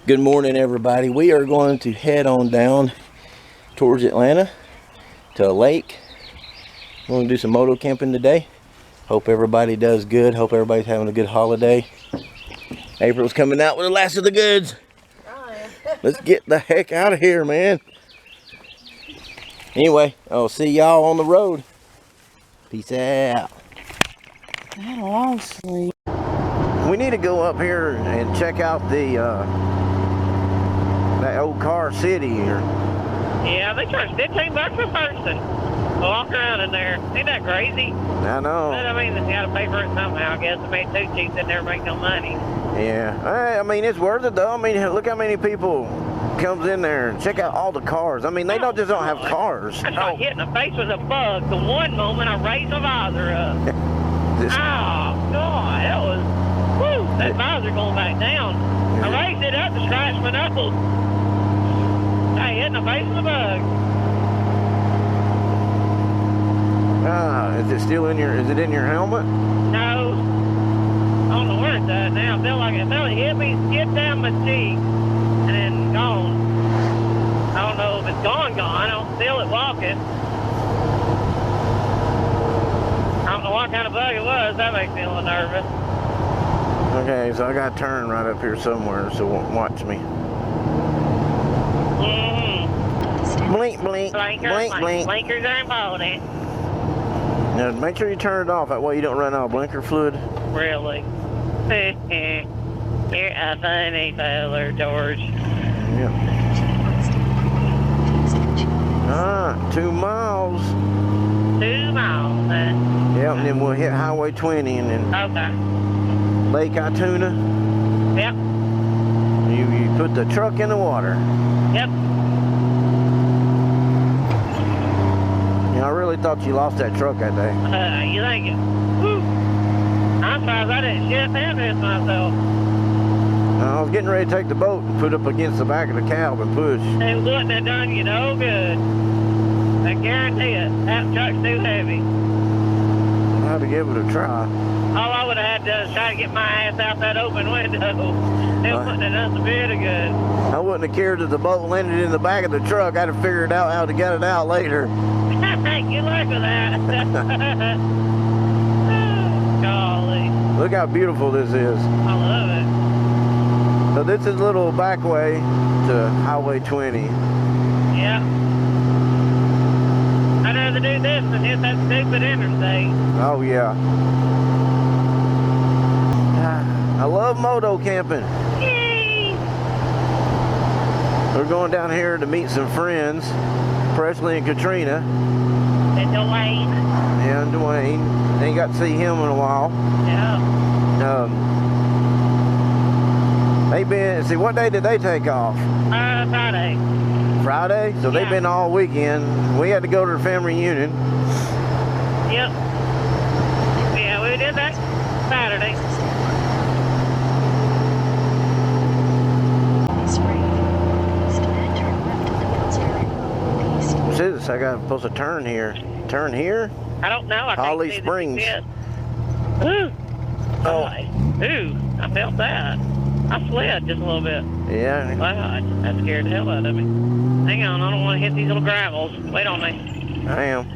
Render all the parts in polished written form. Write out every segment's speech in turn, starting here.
Good morning, everybody. We are going to head on down towards Atlanta to a lake. We're going to do some moto camping today. Hope everybody does good. Hope everybody's having a good holiday. April's coming out with the last of the goods. Let's get the heck out of here, man. Anyway, I'll see y'all on the road. Peace out. I had a long sleep. We need to go up here and check out that old car city here. Yeah, they charge $15 a person to walk around in there. Ain't that crazy? I know. But I mean, you gotta pay for it somehow. I guess it made too cheap that never make no money. Yeah, I mean, it's worth it though. I mean, look how many people comes in there and check out all the cars. I mean, they don't have cars. I got hit in the face with a bug. The one moment I raised my visor up. Oh, God, that was, whoo, that visor going back down. I raised it up to scratch my nose. I hit in the face with a bug. Is it still in your, is it in your helmet? No. I don't know where it's at now. I feel like it hit me, skipped down my cheek, and then gone. I don't know if it's gone. I don't feel it walking. I don't know what kind of bug it was. That makes me a little nervous. Okay, so I got to turn right up here somewhere, so watch me. Blink, blink, blink, blink. Blinkers are important. Now, make sure you turn it off. That way you don't run out of blinker fluid. Really? You're a funny feller, George. Yep. 2 miles. 2 miles, huh? Yep, and then we'll hit Highway 20 and then Okay. Lake ALLTOONA. Yep. You put the truck in the water. Yep. I really thought you lost that truck that day. You think it? Whew. I'm surprised I didn't shit and this myself. I was getting ready to take the boat and put up against the back of the cab and push. It wouldn't have done you no good. I guarantee it. That truck's too heavy. I had to give it a try. All I would have had to do is try to get my ass out that open window. It wouldn't have done a bit of good. I wouldn't have cared if the boat landed in the back of the truck. I'd have figured out how to get it out later. Good luck with that. Golly. Look how beautiful this is. I love it. So this is a little back way to Highway 20. Yeah. I'd rather do this than hit that stupid interstate. Oh yeah. I love moto camping. Yay! We're going down here to meet some friends, Presley and Katrina. And Dwayne. Yeah, and Dwayne. Ain't got to see him in a while. Yeah. They been, see, what day did they take off? Friday. Friday? So they've been all weekend. We had to go to the family reunion. Yep. Yeah, we did that Saturday. What's this? I got supposed to turn here. Turn here? I don't know. I Holly can't see Springs. Ooh. Oh. Ooh, I felt that. I slid just a little bit. Yeah. Wow, that scared the hell out of me. Hang on, I don't want to hit these little gravels. Wait on me. I am.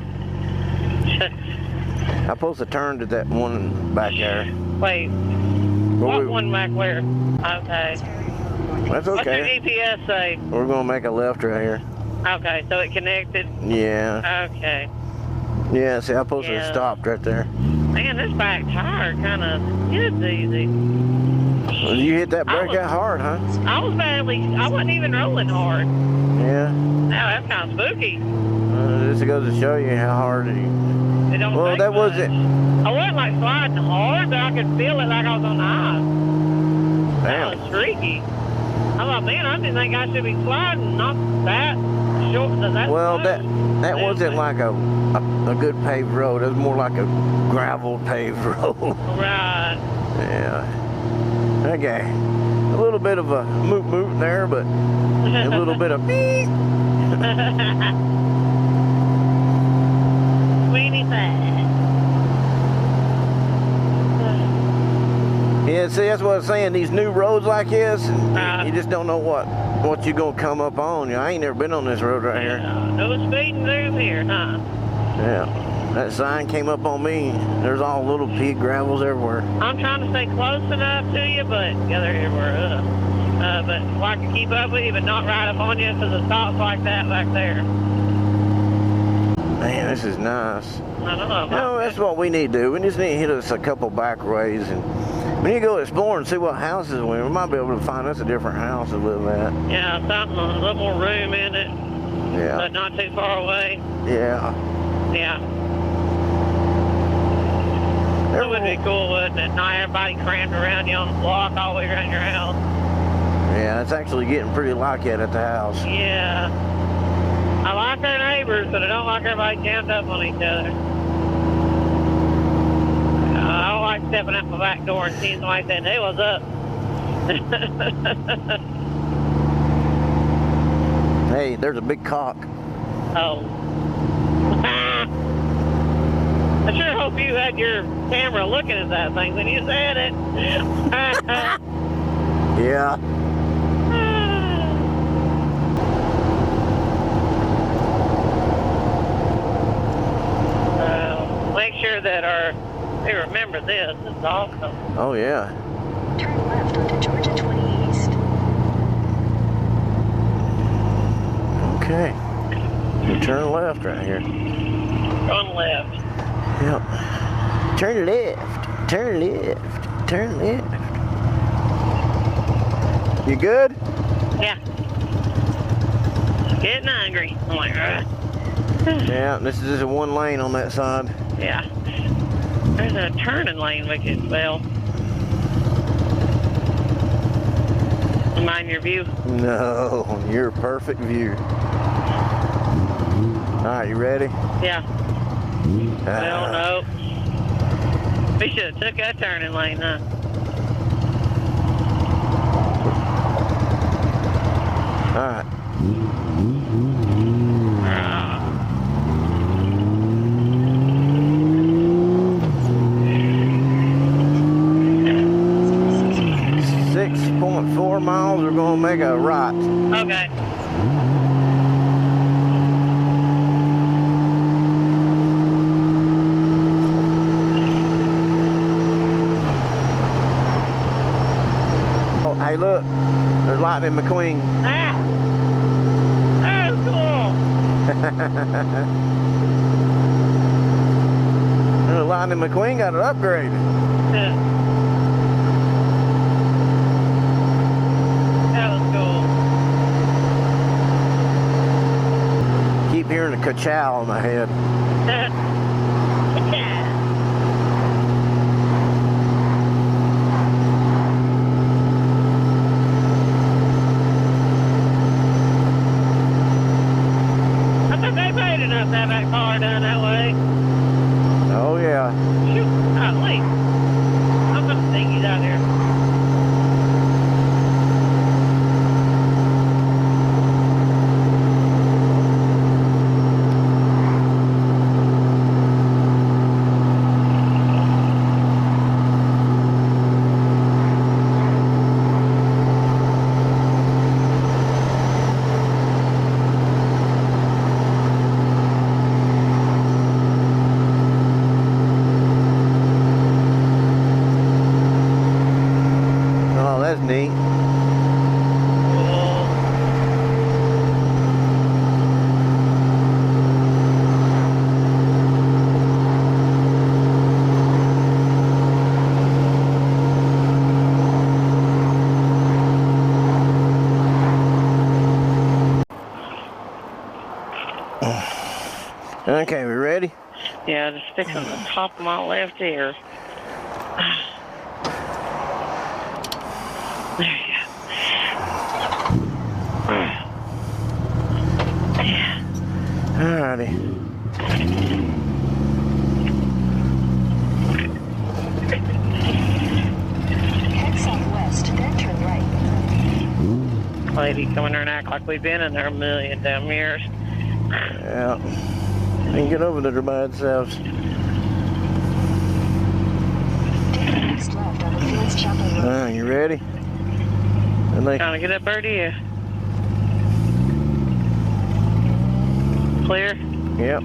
I'm supposed to turn to that one back there. Wait. What one back where? Okay. That's okay. What's your GPS say? We're going to make a left right here. Okay, so it connected? Yeah. Okay. Yeah, see, I'm supposed to have stopped right there. Man, this back tire kind of hits easy. Well, you hit that brake that hard, huh? I wasn't even rolling hard. Yeah. Now that's kind of spooky. This goes to show you how hard it don't well, take that much. was it. I wasn't like sliding hard, but I could feel it like I was on the ice. Damn. That was freaky. I thought, man, I didn't think I should be sliding, not that short. Well, that wasn't like a good paved road. It was more like a gravel paved road. Right. Yeah. Okay. A little bit of a moot there, but a little bit of beep. Sweetie pie. Yeah, Yeah, see, that's what I was saying. These new roads like this, you just don't know what you're gonna come up on. I ain't never been on this road right here. No speeding through here, huh? Yeah, that sign came up on me. There's all little pig gravels everywhere. I'm trying to stay close enough to you, but yeah, they're everywhere. But I can keep up with you, but not right up on you because the stop's like that back there. Man, this is nice. I don't know. You know, that's what we need to do. We just need to hit us a couple back ways, and we need to go explore and see what houses we might be able to find us a different house to live at. Yeah, something, a little more room in it. Yeah. But not too far away. Yeah. Yeah. That would be cool, wouldn't it? Not everybody crammed around you on the block all the way around your house. Yeah, it's actually getting pretty like that at the house. Yeah. I like our neighbors, but I don't like everybody jammed up on each other. I don't like stepping out my back door and seeing somebody saying, hey, what's up? Hey, there's a big cock. Oh. I sure hope you had your camera looking at that thing when you said it. Yeah. Make sure that they remember this. It's awesome. Oh, yeah. Turn left onto Georgia 20 East. Okay. You turn left right here. Turn left. Yep. Turn left. Turn left. Turn left. You good? Yeah. Getting hungry. I'm like, ugh. Yeah, this is just a one lane on that side. Yeah. There's a turning lane we could spell. Mind your view. No, you're a perfect view. All right, you ready? Yeah. Well, no. We should have took that turning lane, huh? All right. 6.4 miles, we're gonna make a right. Okay. Oh, hey, look, there's Lightning McQueen. Ah! Oh, cool! Lightning McQueen got it upgraded. That was cool. Keep hearing the ka-chow in my head. I thought they paid enough to have that car done that way. Oh, yeah. Shoot. Oh, wait. I'm gonna think he's out there. Oh, that's neat. Okay, we ready? Yeah, just stick on the top of my left ear. There you go. Yeah. Alrighty. Head southwest, then turn right. Lady come in there and act like we've been in there a million damn years. Yeah. I can get over there by itself. Next left on the Fields Chapel Road. You ready? Trying to get up there to you. Clear? Yep.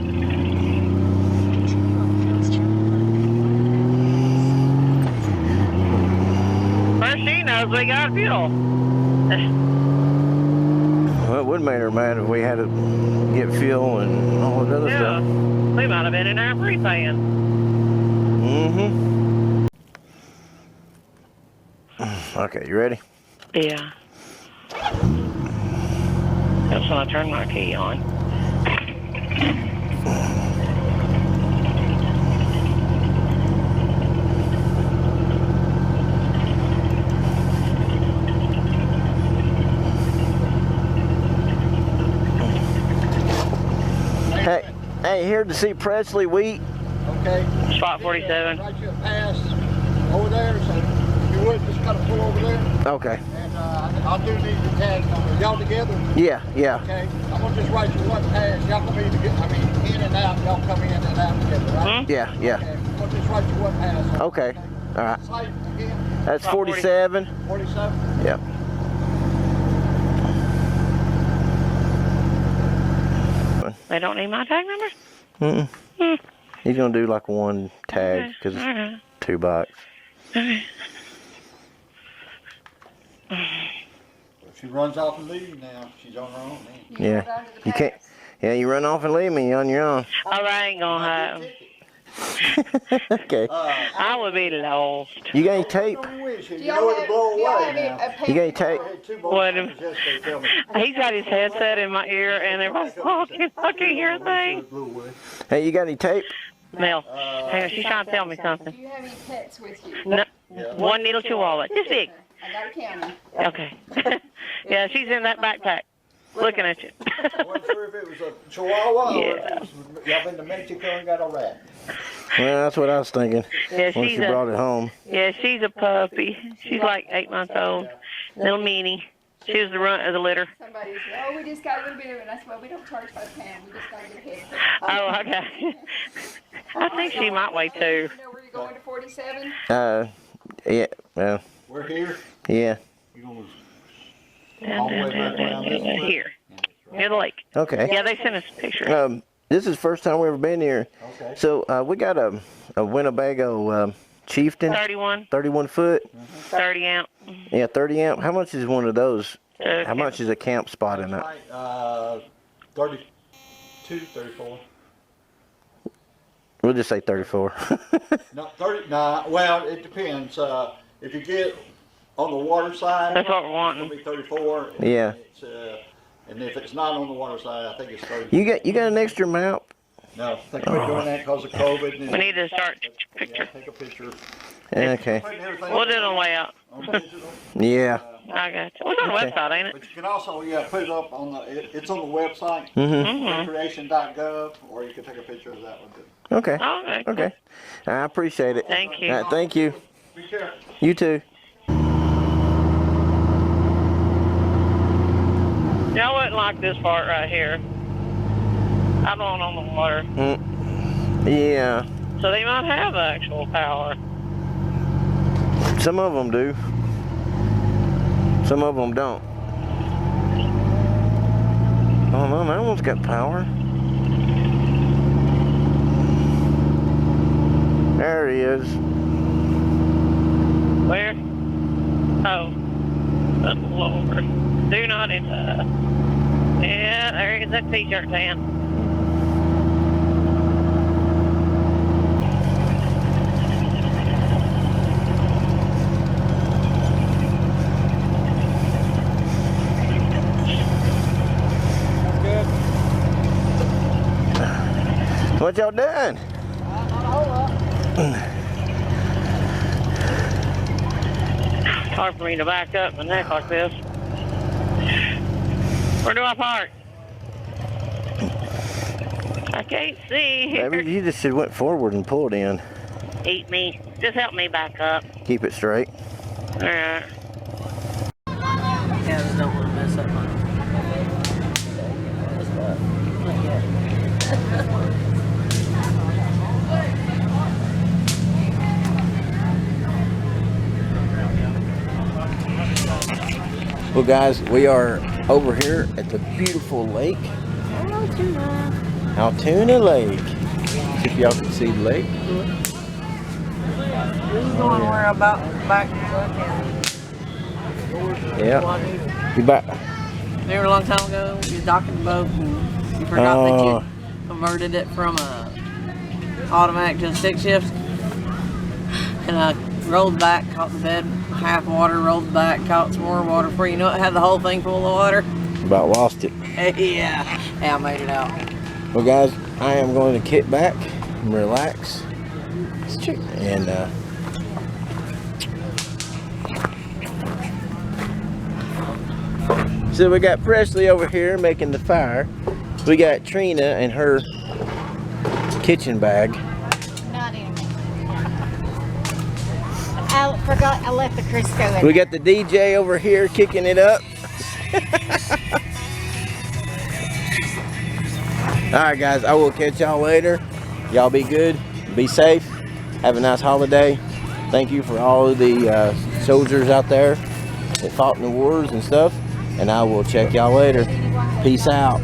First she knows we got fuel. Well, it would make her mad if we had to get fuel and all that other Yeah. stuff. We might have been in our prepaying. Okay, you ready? Yeah. That's when I turn my key on. Hey, here to see Presley Wheat. Okay. Spot 47. Right you a pass over there, so if you would just kind of pull over there. Okay. And I do need the tag number. Y'all together? Yeah. Okay. I'm gonna just write you one pass. Y'all come in to get, in and out. Y'all come in and out together, right? Yeah. Okay. I'm gonna just write you one pass. Okay. All right. Site again? That's 47. 47? Yep. They don't need my tag number? He's gonna do like one tag because it's Alright. $2. Okay. She runs off and leaves now. She's on her own. Man. Yeah. You can't. Yeah, you run off and leave me on your own. Oh, I ain't gonna have. Okay. I would be lost. You got any tape? You know where to blow away now. You got any tape? What? He's got his headset in my ear and everybody's talking. I can't hear a thing. Hey, you got any tape? Mel, hang on, she's trying to tell me something. Do you have any pets with you? No, one needle chihuahua. This big. I got a counter. Okay. Yeah, she's in that backpack. Looking at you. I wasn't sure if it was a chihuahua or Yeah. if it was, y'all been to Mexico and got a rat. Well, that's what I was thinking Yeah, when she's she brought a, it home. yeah, she's a puppy. She's like 8 months old. Little meanie. She was the runt of the litter. Somebody said, oh, we just got a little bit of it. And I said, well, we don't charge by the pound. We just got to get ahead. Oh, okay. I think she might weigh 2. You know where you're going to 47? Yeah. Well, We're here. yeah. You're gonna all the way back around this way. Here. Near the lake. Okay. Yeah, they sent us a picture. This is the first time we've ever been here. Okay. So we got a Winnebago Chieftain, 31, 31 foot. 30 amp. Yeah, 30 amp. How much is one of those? How much is a camp spot in that? 32, 34. We'll just say 34. No, 30. Nah, well, it depends. If you get on the water side, That's what we're wanting. it'll be 34. And Yeah. It's, and if it's not on the water side, I think it's 30. You got an extra mount? No, I think we're doing that because of COVID. And We need to start Yeah, picture. take a picture. Okay. Putting everything We'll do it on the way out. on digital. Yeah. I got you. It's on the Okay. website, ain't it? But you can also, put it up on it's on the website, Mhm. recreation.gov, or you can take a picture of that one too. Okay. Okay. Okay. I appreciate it. Thank you. All right, thank you. Be careful. You too. Y'all wouldn't like this part right here. I don't on the water. Yeah. So they might have actual power. Some of them do. Some of them don't. Oh no, that one's got power. There he is. Where? Oh. Good Lord. Do not enter. Yeah, there is that t-shirt tan. What y'all doing? Hard for me to back up my neck like this. Where do I park? I can't see here. Maybe you just should went forward and pulled in. Eat me. Just help me back up. Keep it straight. Alright. Cats don't want to mess up on Well, guys, we are over here at the beautiful lake, ALLTOONA Lake. See if y'all can see the lake. This is going where about back to Yeah. You back? Remember a long time ago, you was docking the boat and you forgot that you converted it from a automatic to a stick shift. And I rolled back, caught the bed half water, rolled back, caught some more water before you know it, had the whole thing full of water. About lost it. Yeah, I made it out. Well, guys, I am going to kick back and relax. And so we got Presley over here making the fire. We got Trina and her kitchen bag. Not in. I forgot I left the Crisco in. We got the DJ over here kicking it up. Alright guys, I will catch y'all later. Y'all be good, be safe, have a nice holiday. Thank you for all of the soldiers out there that fought in the wars and stuff. And I will check y'all later. Peace out.